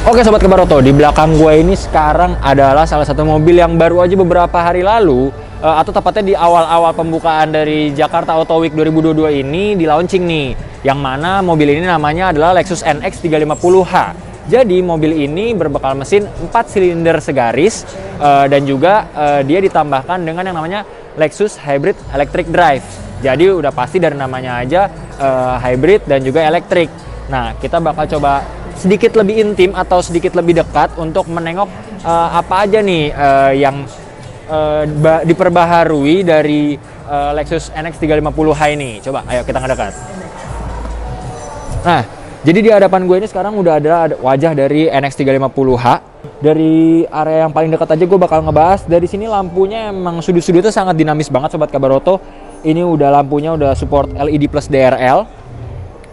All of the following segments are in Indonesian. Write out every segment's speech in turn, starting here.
Oke Sobat Kebaroto, di belakang gue ini sekarang adalah salah satu mobil yang baru aja beberapa hari lalu atau tepatnya di awal-awal pembukaan dari Jakarta Auto Week 2022 ini di launching nih. Yang mana mobil ini namanya adalah Lexus NX 350h. Jadi mobil ini berbekal mesin 4 silinder segaris dan juga dia ditambahkan dengan yang namanya Lexus Hybrid Electric Drive. Jadi udah pasti dari namanya aja hybrid dan juga elektrik. Nah, kita bakal coba sedikit lebih intim atau sedikit lebih dekat untuk menengok apa aja nih yang diperbaharui dari Lexus NX 350h ini. Coba, ayo kita ngedekat. Nah, jadi di hadapan gue ini sekarang udah ada wajah dari NX 350h. Dari area yang paling dekat aja gue bakal ngebahas. Dari sini lampunya emang sudut-sudutnya sangat dinamis banget Sobat Kabaroto. Ini udah lampunya udah support LED plus DRL.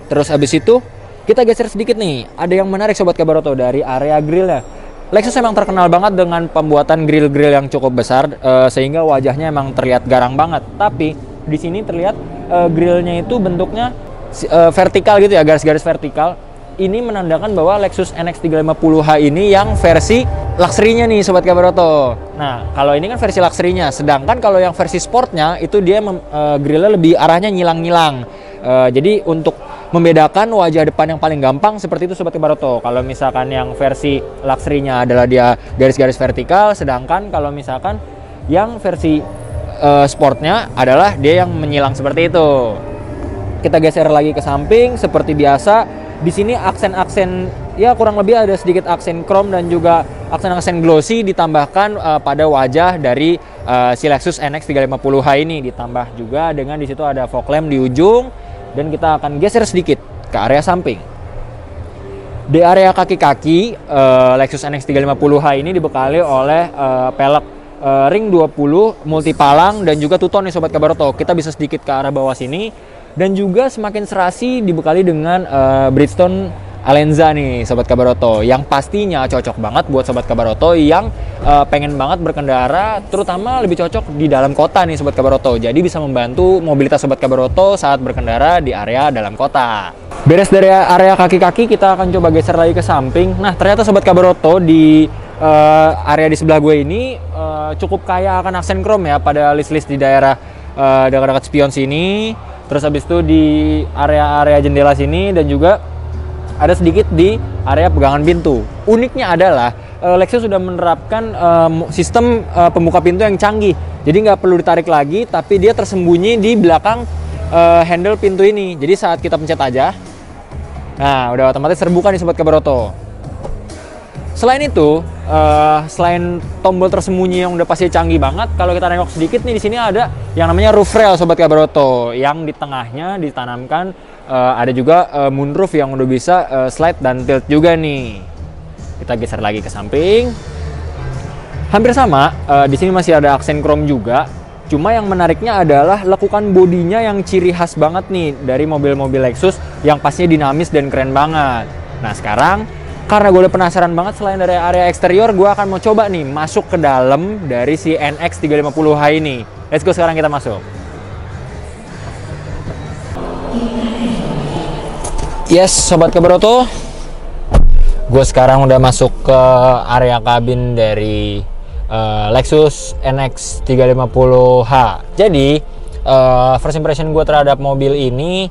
Terus abis itu kita geser sedikit nih, ada yang menarik Sobat Kabaroto dari area grillnya. Lexus emang terkenal banget dengan pembuatan grill-grill yang cukup besar, sehingga wajahnya emang terlihat garang banget. Tapi di sini terlihat grillnya itu bentuknya vertikal gitu ya, garis-garis vertikal. Ini menandakan bahwa Lexus NX 350h ini yang versi luxury-nya nih Sobat Kabaroto. Nah, kalau ini kan versi luxury-nya, sedangkan kalau yang versi sportnya itu dia grillnya lebih arahnya nyilang-nyilang. Jadi untuk membedakan wajah depan yang paling gampang seperti itu Sobat Kabaroto. Kalau misalkan yang versi luxury-nya adalah dia garis-garis vertikal, sedangkan kalau misalkan yang versi sportnya adalah dia yang menyilang seperti itu. Kita geser lagi ke samping seperti biasa. Di sini aksen-aksen ya kurang lebih ada sedikit aksen chrome dan juga aksen-aksen glossy ditambahkan pada wajah dari si Lexus NX 350h ini, ditambah juga dengan di situ ada fog lamp di ujung. Dan kita akan geser sedikit ke area samping. Di area kaki-kaki, Lexus NX 350h ini dibekali oleh pelek ring 20 multipalang dan juga two-tone nih Sobat Kabaroto. Kita bisa sedikit ke arah bawah sini. Dan juga semakin serasi dibekali dengan Bridgestone Alenza nih Sobat Kabaroto. Yang pastinya cocok banget buat Sobat Kabaroto yang pengen banget berkendara, terutama lebih cocok di dalam kota nih Sobat Kabaroto. Jadi bisa membantu mobilitas Sobat Kabaroto saat berkendara di area dalam kota. Beres dari area kaki-kaki, kita akan coba geser lagi ke samping. Nah, ternyata Sobat Kabaroto di area di sebelah gue ini cukup kaya akan aksen chrome ya pada list-list di daerah dekat-dekat spion sini. Terus habis itu di area-area jendela sini dan juga ada sedikit di area pegangan pintu. Uniknya adalah Lexus sudah menerapkan sistem pembuka pintu yang canggih. Jadi nggak perlu ditarik lagi, tapi dia tersembunyi di belakang handle pintu ini. Jadi saat kita pencet aja, nah udah otomatis terbuka nih Sobat Kabaroto. Selain itu, selain tombol tersembunyi yang udah pasti canggih banget, kalau kita nengok sedikit nih di sini ada yang namanya roof rail Sobat Kabaroto, yang di tengahnya ditanamkan ada juga moonroof yang udah bisa slide dan tilt juga nih. Kita geser lagi ke samping. Hampir sama, di sini masih ada aksen chrome juga. Cuma yang menariknya adalah lekukan bodinya yang ciri khas banget nih dari mobil-mobil Lexus yang pastinya dinamis dan keren banget. Nah sekarang, karena gue udah penasaran banget, selain dari area eksterior, gue akan mau coba nih masuk ke dalam dari si NX 350h ini. Let's go, sekarang kita masuk. Yes, Sobat Kabaroto, gue sekarang udah masuk ke area kabin dari Lexus NX 350h. Jadi, first impression gue terhadap mobil ini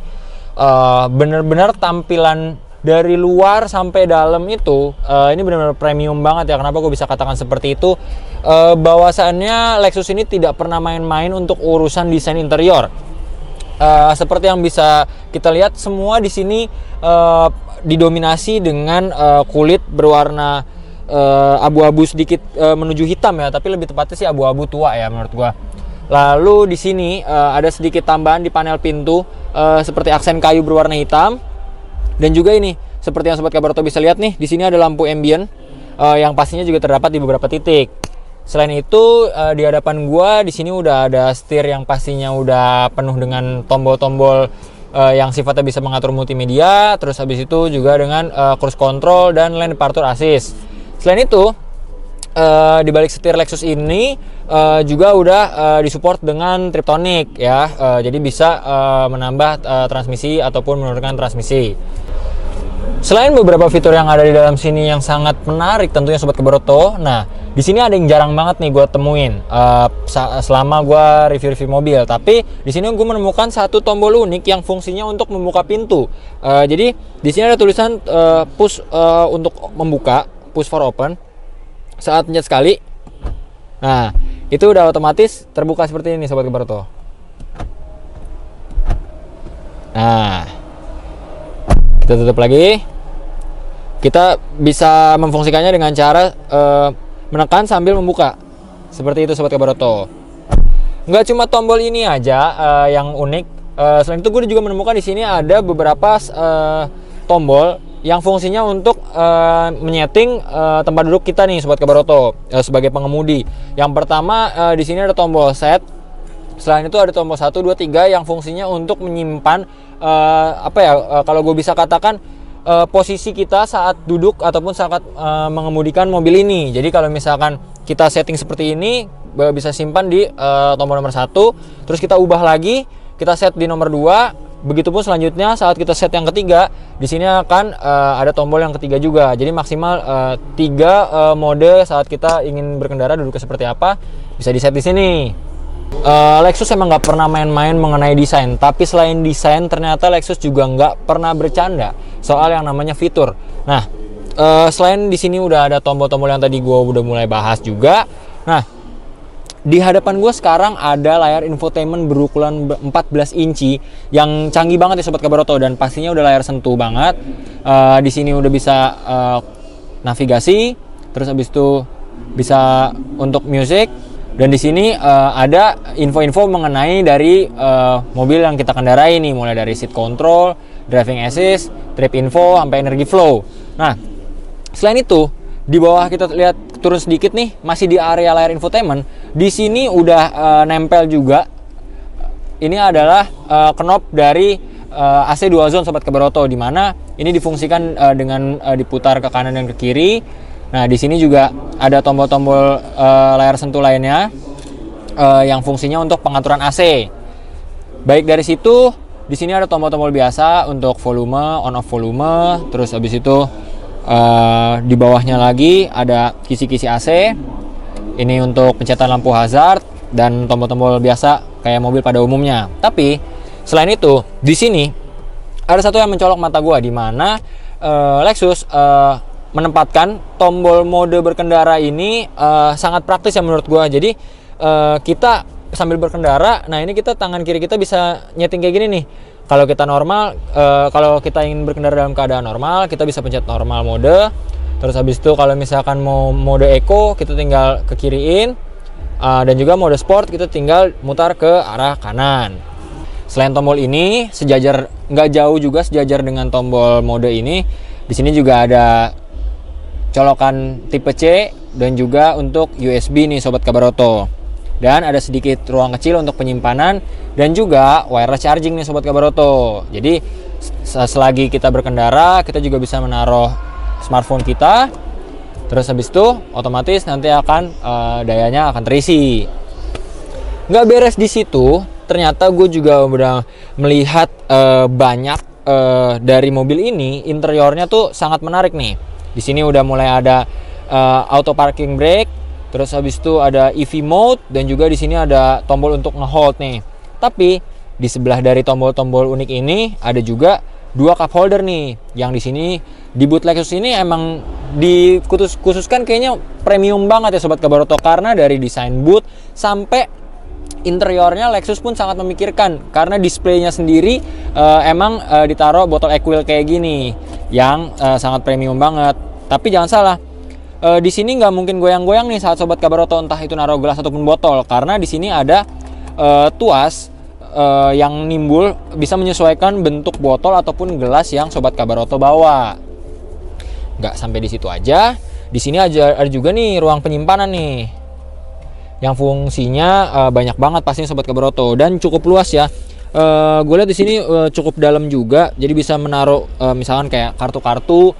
bener-bener tampilan dari luar sampai dalam itu ini benar-benar premium banget ya. Kenapa gue bisa katakan seperti itu? Bahwasannya Lexus ini tidak pernah main-main untuk urusan desain interior. Seperti yang bisa kita lihat, semua di sini didominasi dengan kulit berwarna abu-abu sedikit menuju hitam ya, tapi lebih tepatnya sih abu-abu tua ya menurut gue. Lalu di sini ada sedikit tambahan di panel pintu seperti aksen kayu berwarna hitam. Dan juga ini, seperti yang Sobat Kabaroto bisa lihat nih, di sini ada lampu ambient yang pastinya juga terdapat di beberapa titik. Selain itu, di hadapan gua di sini udah ada setir yang pastinya udah penuh dengan tombol-tombol yang sifatnya bisa mengatur multimedia. Terus habis itu juga dengan cruise control dan lane departure assist. Selain itu, di balik setir Lexus ini juga udah disupport dengan Triptonic ya, jadi bisa menambah transmisi ataupun menurunkan transmisi. Selain beberapa fitur yang ada di dalam sini yang sangat menarik tentunya Sobat Kabaroto, nah di sini ada yang jarang banget nih gue temuin selama gue review-review mobil. Tapi di sini gue menemukan satu tombol unik yang fungsinya untuk membuka pintu. Jadi di sini ada tulisan push untuk membuka, push for open. Saat pencet sekali, nah itu udah otomatis terbuka seperti ini Sobat Kabaroto. Nah, kita tutup lagi. Kita bisa memfungsikannya dengan cara menekan sambil membuka. Seperti itu Sobat Kabaroto. Nggak cuma tombol ini aja yang unik. Selain itu gue juga menemukan di sini ada beberapa tombol yang fungsinya untuk menyeting tempat duduk kita nih Sobat Kabaroto sebagai pengemudi. Yang pertama di sini ada tombol set. Selain itu ada tombol 1, 2, 3 yang fungsinya untuk menyimpan kalau gue bisa katakan posisi kita saat duduk ataupun saat mengemudikan mobil ini. Jadi kalau misalkan kita setting seperti ini, bisa simpan di tombol nomor 1, terus kita ubah lagi, kita set di nomor 2. Begitupun selanjutnya saat kita set yang ketiga, di sini akan ada tombol yang ketiga juga. Jadi maksimal 3 mode saat kita ingin berkendara duduknya seperti apa bisa di set di sini. Lexus emang nggak pernah main-main mengenai desain, tapi selain desain ternyata Lexus juga nggak pernah bercanda soal yang namanya fitur. Nah, selain di sini udah ada tombol-tombol yang tadi gue udah mulai bahas juga. Nah, di hadapan gue sekarang ada layar infotainment berukuran 14 inci yang canggih banget ya Sobat Kabaroto, dan pastinya udah layar sentuh banget. Di sini udah bisa navigasi, terus habis itu bisa untuk music. Dan di sini ada info-info mengenai dari mobil yang kita kendarai nih, mulai dari seat control, driving assist, trip info, sampai energy flow. Nah, selain itu di bawah kita lihat turun sedikit nih, masih di area layar infotainment. Di sini udah nempel juga. Ini adalah knob dari AC dual zone Sobat Kabaroto, di mana ini difungsikan dengan diputar ke kanan dan ke kiri. Nah, di sini juga ada tombol-tombol layar sentuh lainnya yang fungsinya untuk pengaturan AC. Baik dari situ, di sini ada tombol-tombol biasa untuk volume, on off volume, terus habis itu di bawahnya lagi ada kisi-kisi AC. Ini untuk pencetan lampu hazard dan tombol-tombol biasa kayak mobil pada umumnya. Tapi selain itu, di sini ada satu yang mencolok mata gua, di mana Lexus menempatkan tombol mode berkendara ini sangat praktis ya menurut gua. Jadi kita sambil berkendara, nah ini kita tangan kiri kita bisa nyeting kayak gini nih. Kalau kita normal, kalau kita ingin berkendara dalam keadaan normal, kita bisa pencet normal mode. Terus habis itu kalau misalkan mau mode eco, kita tinggal ke kiriin. Dan juga mode sport, kita tinggal mutar ke arah kanan. Selain tombol ini, sejajar, nggak jauh juga sejajar dengan tombol mode ini, di sini juga ada colokan tipe C dan juga untuk USB nih Sobat Kabaroto. Dan ada sedikit ruang kecil untuk penyimpanan dan juga wireless charging nih Sobat Kabaroto. Jadi selagi kita berkendara, kita juga bisa menaruh smartphone kita. Terus habis itu otomatis nanti akan dayanya akan terisi. Nggak beres di situ, ternyata gue juga udah melihat banyak dari mobil ini, interiornya tuh sangat menarik nih. Di sini udah mulai ada auto parking brake, terus habis itu ada EV mode, dan juga di sini ada tombol untuk ngehold nih. Tapi di sebelah dari tombol-tombol unik ini ada juga 2 cup holder nih, yang di sini di boot Lexus ini emang dikhususkan kayaknya premium banget ya Sobat Kabaroto, karena dari desain boot sampai interiornya Lexus pun sangat memikirkan, karena displaynya sendiri emang ditaruh botol Equil kayak gini yang sangat premium banget. Tapi jangan salah, di sini nggak mungkin goyang-goyang nih saat Sobat Kabaroto, entah itu naruh gelas ataupun botol, karena di sini ada tuas yang nimbul bisa menyesuaikan bentuk botol ataupun gelas yang Sobat Kabaroto bawa. Nggak sampai di situ aja, di sini ada juga nih ruang penyimpanan nih, yang fungsinya banyak banget pastinya Sobat Kabaroto, dan cukup luas ya. Gue lihat di sini cukup dalam juga, jadi bisa menaruh misalkan kayak kartu-kartu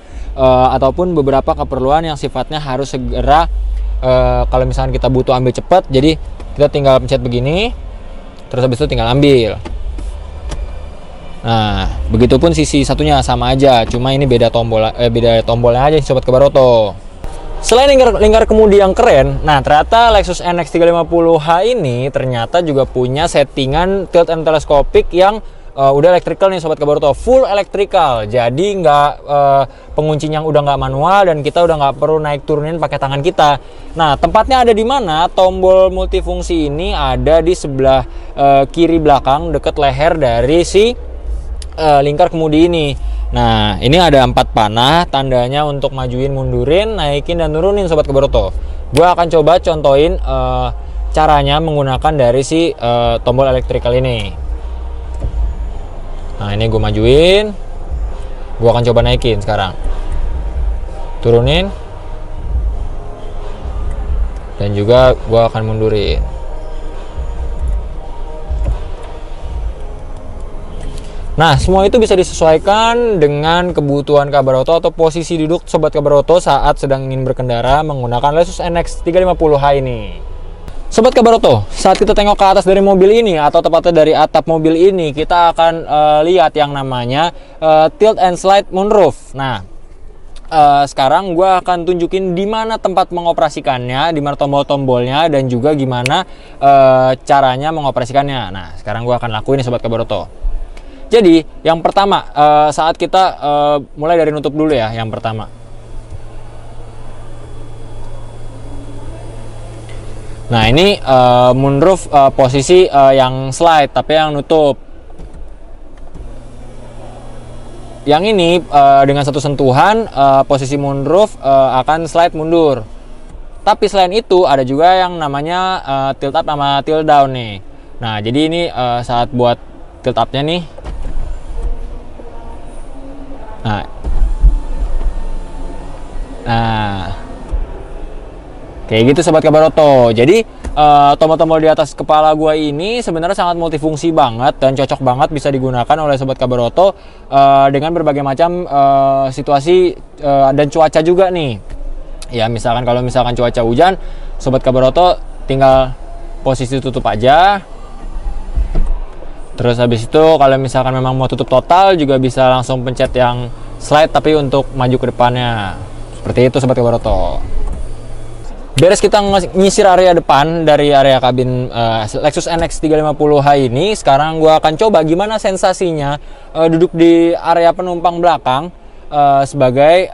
ataupun beberapa keperluan yang sifatnya harus segera kalau misalkan kita butuh ambil cepat, jadi kita tinggal pencet begini, terus habis itu tinggal ambil. Nah, begitupun sisi satunya sama aja, cuma ini beda tombolnya aja sobat Kabaroto. Selain lingkar kemudi yang keren, nah ternyata Lexus NX 350h ini ternyata juga punya settingan tilt and telescopic yang udah electrical nih sobat Kabaroto, full electrical. Jadi nggak penguncinya udah nggak manual dan kita udah nggak perlu naik turunin pakai tangan kita. Nah, tempatnya ada di mana? Tombol multifungsi ini ada di sebelah kiri belakang deket leher dari si lingkar kemudi ini. Nah, ini ada 4 panah, tandanya untuk majuin, mundurin, naikin dan nurunin sobat Kabaroto. Gua akan coba contohin caranya menggunakan dari si tombol electrical ini. Nah, ini gue majuin, gue akan coba naikin sekarang, turunin, dan juga gue akan mundurin. Nah, semua itu bisa disesuaikan dengan kebutuhan Kabaroto atau posisi duduk sobat Kabaroto saat sedang ingin berkendara menggunakan Lexus NX 350h ini. Sobat Kabaroto, saat kita tengok ke atas dari mobil ini atau tepatnya dari atap mobil ini, kita akan lihat yang namanya tilt and slide moonroof. Nah, sekarang gue akan tunjukin di mana tempat mengoperasikannya, di mana tombol-tombolnya, dan juga gimana caranya mengoperasikannya. Nah, sekarang gue akan lakuin nih sobat Kabaroto. Jadi, yang pertama, saat kita mulai dari nutup dulu ya, yang pertama. Nah, ini moonroof posisi yang slide, tapi yang nutup. Yang ini dengan satu sentuhan, posisi moonroof akan slide mundur. Tapi selain itu, ada juga yang namanya tilt up sama tilt down nih. Nah, jadi ini saat buat tilt up-nya nih. Nah, kayak gitu sobat Kabaroto. Jadi tombol-tombol di atas kepala gua ini sebenarnya sangat multifungsi banget dan cocok banget bisa digunakan oleh sobat Kabaroto dengan berbagai macam situasi dan cuaca juga nih. Ya, misalkan kalau misalkan cuaca hujan, sobat Kabaroto tinggal posisi tutup aja. Terus habis itu kalau misalkan memang mau tutup total juga bisa langsung pencet yang slide tapi untuk maju ke depannya. Seperti itu sobat Kabaroto. Beres kita nyisir area depan dari area kabin Lexus NX 350h ini, sekarang gue akan coba gimana sensasinya duduk di area penumpang belakang sebagai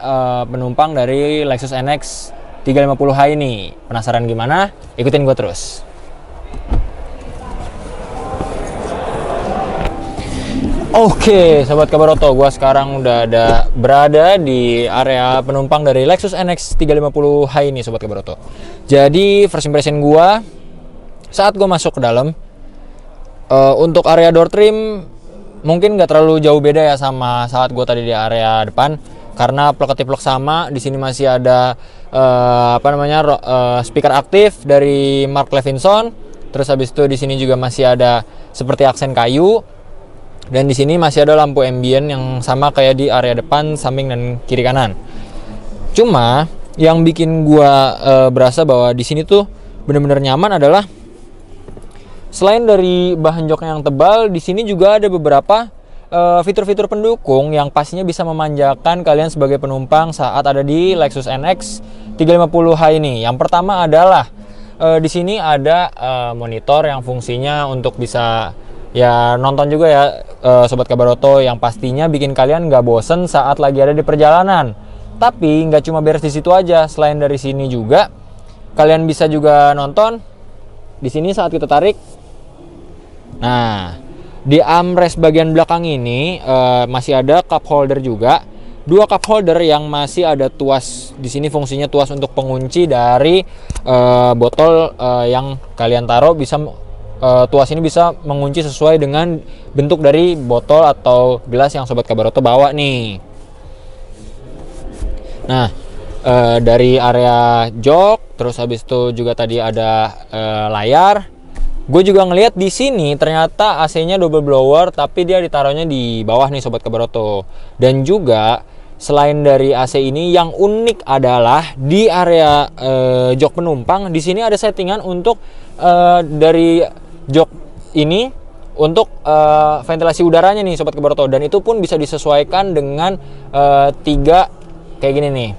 penumpang dari Lexus NX 350h ini. Penasaran gimana? Ikutin gue terus. Oke, sobat Kabaroto, gue sekarang udah berada di area penumpang dari Lexus NX 350h ini, sobat Kabaroto. Jadi first impression gue saat gue masuk ke dalam, untuk area door trim mungkin nggak terlalu jauh beda ya sama saat gue tadi di area depan, karena plug-plug sama. Di sini masih ada speaker aktif dari Mark Levinson. Terus habis itu di sini juga masih ada seperti aksen kayu. Dan di sini masih ada lampu ambient yang sama kayak di area depan, samping dan kiri kanan. Cuma yang bikin gua berasa bahwa di sini tuh bener-bener nyaman adalah selain dari bahan joknya yang tebal, di sini juga ada beberapa fitur-fitur pendukung yang pastinya bisa memanjakan kalian sebagai penumpang saat ada di Lexus NX 350h ini. Yang pertama adalah di sini ada monitor yang fungsinya untuk bisa ya nonton juga ya sobat Kabaroto, yang pastinya bikin kalian nggak bosen saat lagi ada di perjalanan. Tapi nggak cuma beres di situ aja, selain dari sini juga kalian bisa juga nonton di sini saat kita tarik. Nah, di armrest bagian belakang ini masih ada cup holder juga, 2 cup holder yang masih ada tuas. Di sini fungsinya tuas untuk pengunci dari botol yang kalian taruh. Bisa tuas ini bisa mengunci sesuai dengan bentuk dari botol atau gelas yang sobat Kabaroto bawa nih. Nah, dari area jok, terus habis itu juga tadi ada layar. Gue juga ngelihat di sini ternyata AC-nya double blower, tapi dia ditaruhnya di bawah nih sobat Kabaroto. Dan juga selain dari AC ini, yang unik adalah di area jok penumpang di sini ada settingan untuk dari jok ini untuk ventilasi udaranya nih Sobat Kabaroto, dan itu pun bisa disesuaikan dengan 3 kayak gini nih.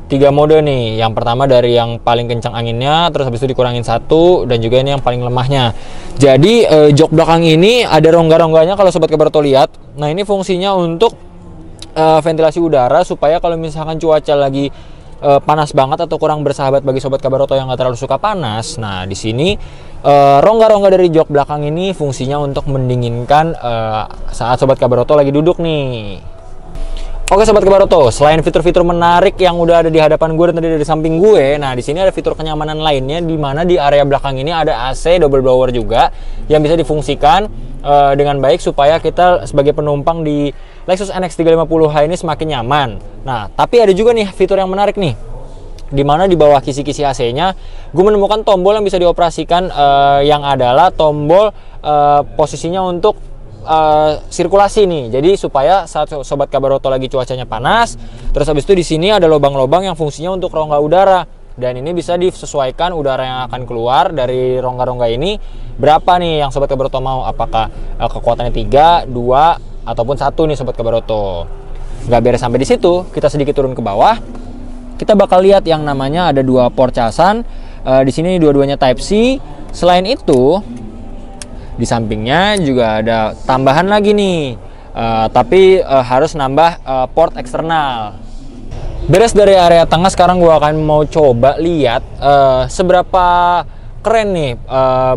3 mode nih. Yang pertama dari yang paling kencang anginnya, terus habis itu dikurangin 1, dan juga ini yang paling lemahnya. Jadi jok belakang ini ada rongga-rongganya kalau Sobat Kabaroto lihat. Nah, ini fungsinya untuk ventilasi udara supaya kalau misalkan cuaca lagi panas banget atau kurang bersahabat bagi Sobat Kabaroto yang nggak terlalu suka panas. Nah, di sini rongga-rongga dari jok belakang ini fungsinya untuk mendinginkan saat Sobat Kabaroto lagi duduk nih. Oke Sobat Kabaroto, selain fitur-fitur menarik yang udah ada di hadapan gue dan tadi dari samping gue, nah di sini ada fitur kenyamanan lainnya, di mana di area belakang ini ada AC double blower juga yang bisa difungsikan dengan baik supaya kita sebagai penumpang di Lexus NX 350h ini semakin nyaman. Nah, tapi ada juga nih fitur yang menarik nih, di mana di bawah kisi-kisi AC-nya gue menemukan tombol yang bisa dioperasikan yang adalah tombol posisinya untuk sirkulasi nih. Jadi supaya saat Sobat Kabaroto lagi cuacanya panas, terus habis itu di sini ada lubang-lubang yang fungsinya untuk rongga udara, dan ini bisa disesuaikan udara yang akan keluar dari rongga-rongga ini berapa nih yang Sobat Kabaroto mau, apakah kekuatannya 3, 2 ataupun 1 nih Sobat Kabaroto. Nggak beres sampai di situ, kita sedikit turun ke bawah. Kita bakal lihat yang namanya ada 2 port casan. Di sini dua-duanya Type C. Selain itu, di sampingnya juga ada tambahan lagi nih, tapi harus nambah port eksternal. Beres dari area tengah, sekarang gue akan mau coba lihat seberapa keren nih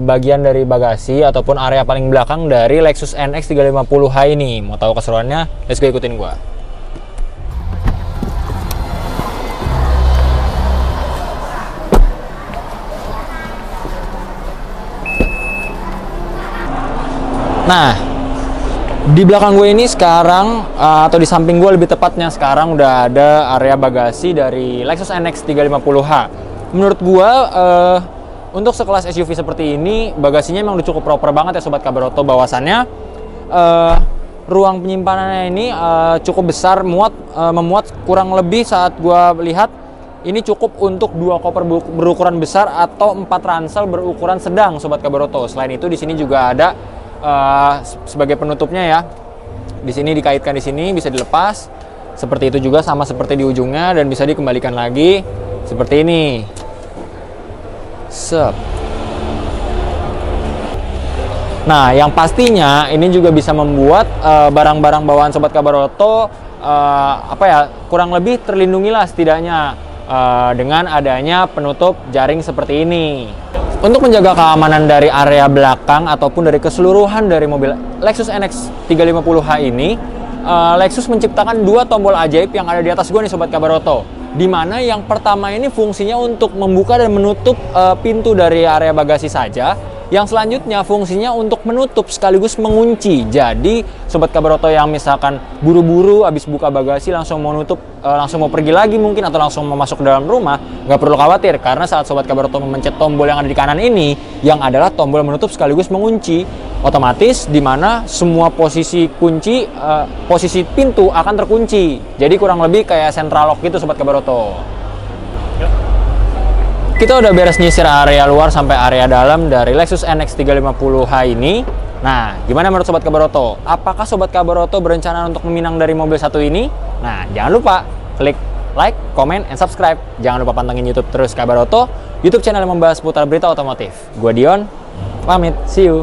bagian dari bagasi ataupun area paling belakang dari Lexus NX 350h ini. Mau tahu keseruannya? Let's go, ikutin gue. Nah, di belakang gue ini sekarang, atau di samping gue lebih tepatnya sekarang, udah ada area bagasi dari Lexus NX 350h. Menurut gue, untuk sekelas SUV seperti ini, bagasinya memang udah cukup proper banget ya Sobat Kabaroto. Bahwasannya, ruang penyimpanannya ini cukup besar, memuat kurang lebih saat gue lihat, ini cukup untuk 2 koper berukuran besar atau 4 ransel berukuran sedang Sobat Kabaroto. Selain itu, di sini juga ada sebagai penutupnya ya. Di sini dikaitkan, di sini bisa dilepas. Seperti itu juga, sama seperti di ujungnya, dan bisa dikembalikan lagi seperti ini. Sep. Nah, yang pastinya ini juga bisa membuat barang-barang bawaan Sobat Kabaroto kurang lebih terlindungi lah setidaknya dengan adanya penutup jaring seperti ini. Untuk menjaga keamanan dari area belakang ataupun dari keseluruhan dari mobil Lexus NX 350h ini, Lexus menciptakan 2 tombol ajaib yang ada di atas gue nih Sobat Kabaroto. Dimana yang pertama ini fungsinya untuk membuka dan menutup pintu dari area bagasi saja. Yang selanjutnya fungsinya untuk menutup sekaligus mengunci. Jadi Sobat Kabaroto yang misalkan buru-buru habis buka bagasi langsung mau nutup, langsung mau pergi lagi mungkin, atau langsung mau masuk ke dalam rumah, nggak perlu khawatir, karena saat Sobat Kabaroto memencet tombol yang ada di kanan ini, yang adalah tombol menutup sekaligus mengunci, otomatis di mana semua posisi kunci, posisi pintu akan terkunci. Jadi kurang lebih kayak central lock gitu Sobat Kabaroto. Kita udah beres nyisir area luar sampai area dalam dari Lexus NX 350h ini. Nah, gimana menurut Sobat Kabaroto? Apakah Sobat Kabaroto berencana untuk meminang dari mobil satu ini? Nah, jangan lupa klik like, comment, and subscribe. Jangan lupa pantengin YouTube terus Kabaroto, YouTube channel yang membahas putar berita otomotif. Gua Dion, pamit, see you.